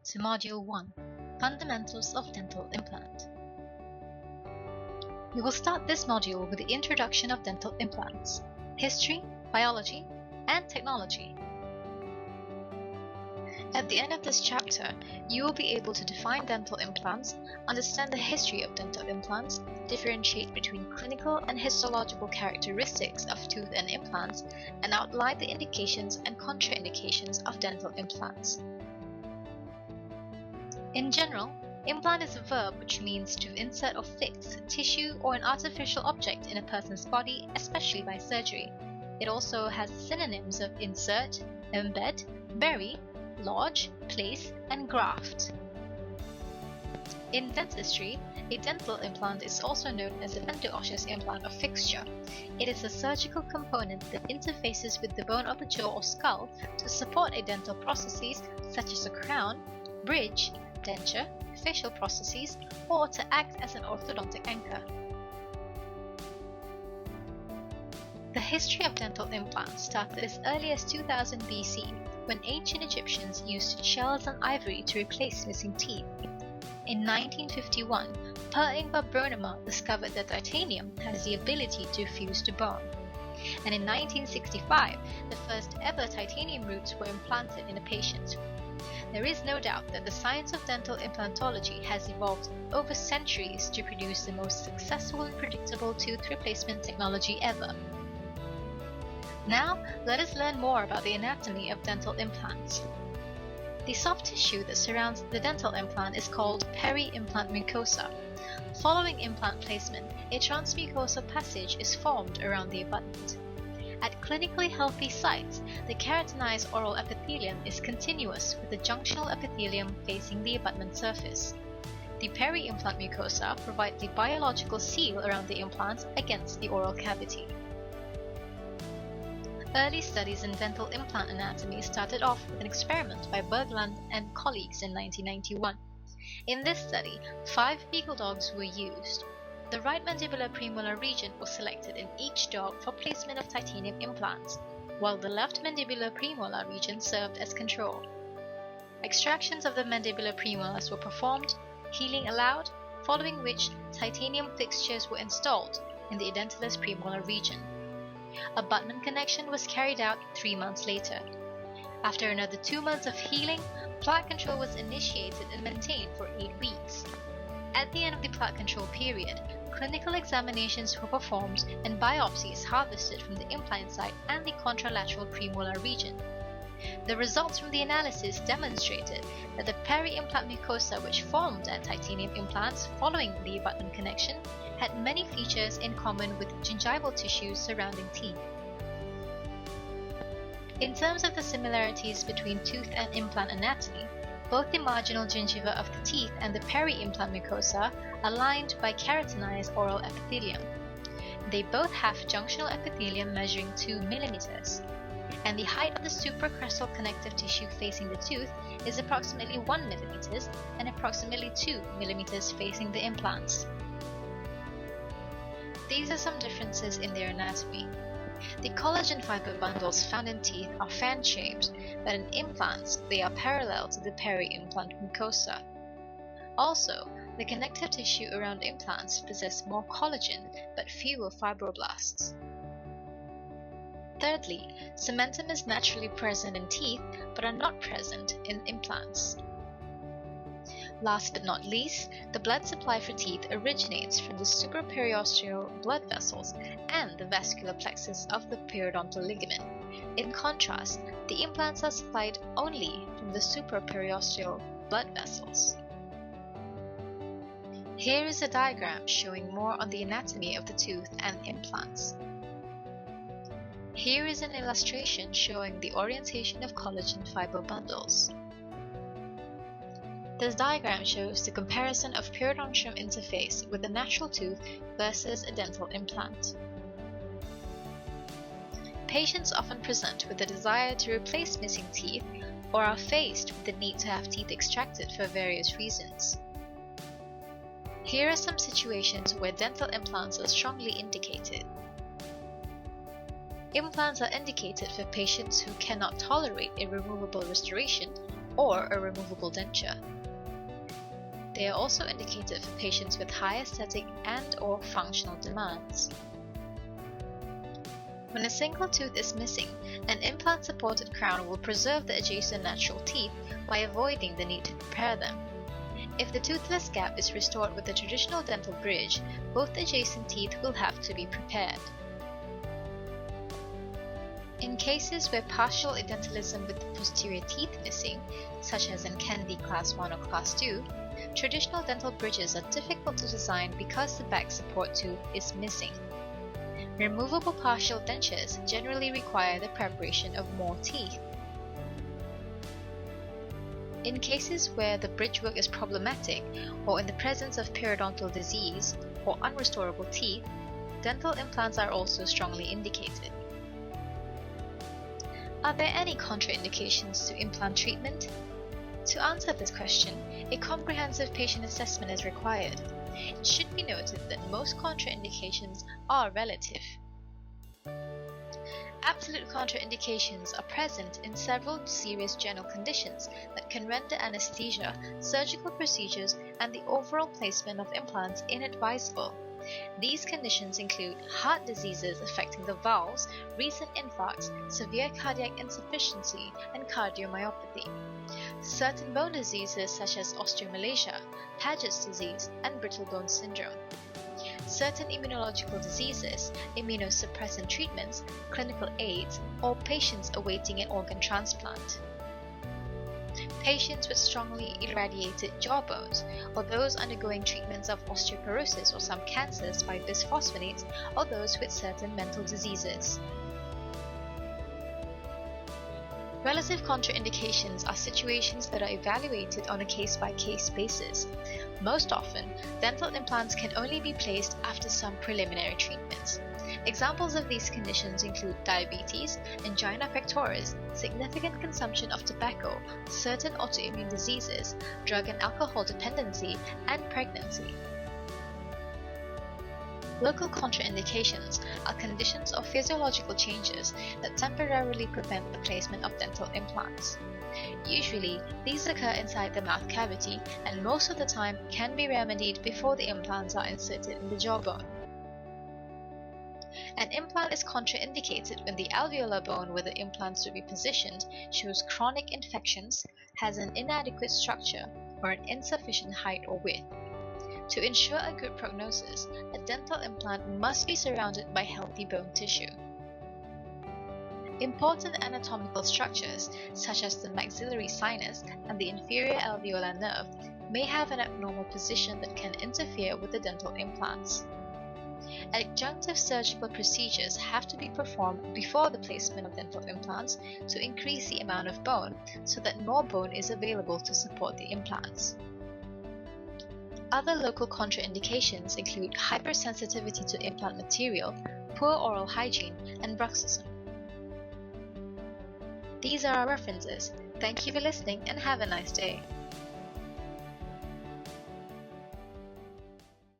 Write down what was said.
to Module 1, Fundamentals of Dental Implant. We will start this module with the introduction of dental implants, history, biology, and technology. At the end of this chapter, you will be able to define dental implants, understand the history of dental implants, differentiate between clinical and histological characteristics of tooth and implants, and outline the indications and contraindications of dental implants. In general, implant is a verb which means to insert or fix tissue or an artificial object in a person's body, especially by surgery. It also has synonyms of insert, embed, bury, lodge, place, and graft. In dentistry, a dental implant is also known as an endoosseous implant or fixture. It is a surgical component that interfaces with the bone of the jaw or skull to support a dental processes such as a crown, bridge, denture, facial processes, or to act as an orthodontic anchor. The history of dental implants started as early as 2000 BC, when ancient Egyptians used shells and ivory to replace missing teeth. In 1951, Per-Ingvar Brånemark discovered that titanium has the ability to fuse to bone. And in 1965, the first ever titanium roots were implanted in a patient. There is no doubt that the science of dental implantology has evolved over centuries to produce the most successful and predictable tooth replacement technology ever. Now, let us learn more about the anatomy of dental implants. The soft tissue that surrounds the dental implant is called peri-implant mucosa. Following implant placement, a transmucosal passage is formed around the abutment. At clinically healthy sites, the keratinized oral epithelium is continuous with the junctional epithelium facing the abutment surface. The peri-implant mucosa provides the biological seal around the implant against the oral cavity. Early studies in dental implant anatomy started off with an experiment by Berglundh and colleagues in 1991. In this study, 5 beagle dogs were used. The right mandibular premolar region was selected in each dog for placement of titanium implants, while the left mandibular premolar region served as control. Extractions of the mandibular premolars were performed, healing allowed, following which titanium fixtures were installed in the edentulous premolar region. Abutment connection was carried out 3 months later. After another 2 months of healing, plaque control was initiated and maintained for 8 weeks. At the end of the plaque control period, clinical examinations were performed and biopsies harvested from the implant site and the contralateral premolar region. The results from the analysis demonstrated that the peri-implant mucosa which formed at titanium implants following the abutment connection had many features in common with gingival tissues surrounding teeth. In terms of the similarities between tooth and implant anatomy, both the marginal gingiva of the teeth and the peri-implant mucosa are lined by keratinized oral epithelium. They both have junctional epithelium measuring 2 mm, and the height of the supracrestal connective tissue facing the tooth is approximately 1 mm and approximately 2 mm facing the implants. These are some differences in their anatomy. The collagen fiber bundles found in teeth are fan-shaped, but in implants they are parallel to the peri-implant mucosa. Also, the connective tissue around implants possess more collagen but fewer fibroblasts. Thirdly, cementum is naturally present in teeth but are not present in implants. Last but not least, the blood supply for teeth originates from the supraperiosteal blood vessels and the vascular plexus of the periodontal ligament. In contrast, the implants are supplied only from the supraperiosteal blood vessels. Here is a diagram showing more on the anatomy of the tooth and implants. Here is an illustration showing the orientation of collagen fiber bundles. This diagram shows the comparison of periodontium interface with a natural tooth versus a dental implant. Patients often present with the desire to replace missing teeth or are faced with the need to have teeth extracted for various reasons. Here are some situations where dental implants are strongly indicated. Implants are indicated for patients who cannot tolerate a removable restoration or a removable denture. They are also indicated for patients with high aesthetic and/or functional demands. When a single tooth is missing, an implant-supported crown will preserve the adjacent natural teeth by avoiding the need to prepare them. If the toothless gap is restored with a traditional dental bridge, both adjacent teeth will have to be prepared. In cases where partial edentalism with the posterior teeth missing, such as in Kennedy Class 1 or Class 2, traditional dental bridges are difficult to design because the back support tooth is missing. Removable partial dentures generally require the preparation of more teeth. In cases where the bridge work is problematic or in the presence of periodontal disease or unrestorable teeth, dental implants are also strongly indicated. Are there any contraindications to implant treatment? To answer this question, a comprehensive patient assessment is required. It should be noted that most contraindications are relative. Absolute contraindications are present in several serious general conditions that can render anesthesia, surgical procedures, and the overall placement of implants inadvisable. These conditions include heart diseases affecting the valves, recent infarcts, severe cardiac insufficiency, and cardiomyopathy. Certain bone diseases such as osteomalacia, Paget's disease, and brittle bone syndrome. Certain immunological diseases, immunosuppressant treatments, clinical aids, or patients awaiting an organ transplant. Patients with strongly irradiated jawbones, or those undergoing treatments of osteoporosis or some cancers by bisphosphonates, or those with certain mental diseases. Relative contraindications are situations that are evaluated on a case-by-case basis. Most often, dental implants can only be placed after some preliminary treatments. Examples of these conditions include diabetes, angina pectoris, significant consumption of tobacco, certain autoimmune diseases, drug and alcohol dependency, and pregnancy. Local contraindications are conditions or physiological changes that temporarily prevent the placement of dental implants. Usually, these occur inside the mouth cavity and most of the time can be remedied before the implants are inserted in the jawbone. An implant is contraindicated when the alveolar bone where the implants to be positioned shows chronic infections, has an inadequate structure, or an insufficient height or width. To ensure a good prognosis, a dental implant must be surrounded by healthy bone tissue. Important anatomical structures, such as the maxillary sinus and the inferior alveolar nerve, may have an abnormal position that can interfere with the dental implants. Adjunctive surgical procedures have to be performed before the placement of dental implants to increase the amount of bone so that more bone is available to support the implants. Other local contraindications include hypersensitivity to implant material, poor oral hygiene, and bruxism. These are our references. Thank you for listening and have a nice day.